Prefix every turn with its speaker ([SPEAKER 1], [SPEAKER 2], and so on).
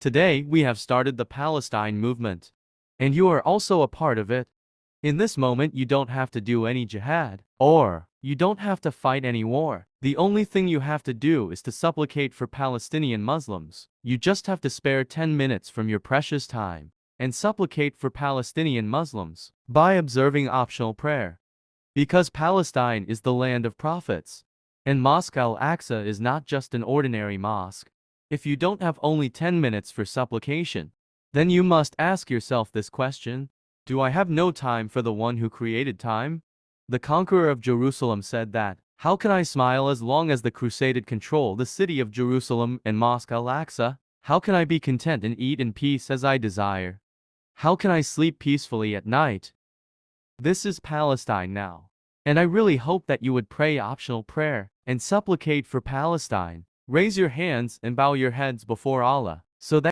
[SPEAKER 1] Today, we have started the Palestine movement. And you are also a part of it. In this moment, you don't have to do any jihad, or you don't have to fight any war. The only thing you have to do is to supplicate for Palestinian Muslims. You just have to spare 10 minutes from your precious time and supplicate for Palestinian Muslims by observing optional prayer. Because Palestine is the land of prophets, and Mosque al-Aqsa is not just an ordinary mosque. If you don't have only 10 minutes for supplication, then you must ask yourself this question: do I have no time for the one who created time? The conqueror of Jerusalem said that, how can I smile as long as the Crusaded control the city of Jerusalem and Mosque al-Aqsa? How can I be content and eat in peace as I desire? How can I sleep peacefully at night? This is Palestine now. And I really hope that you would pray optional prayer and supplicate for Palestine. Raise your hands and bow your heads before Allah, so that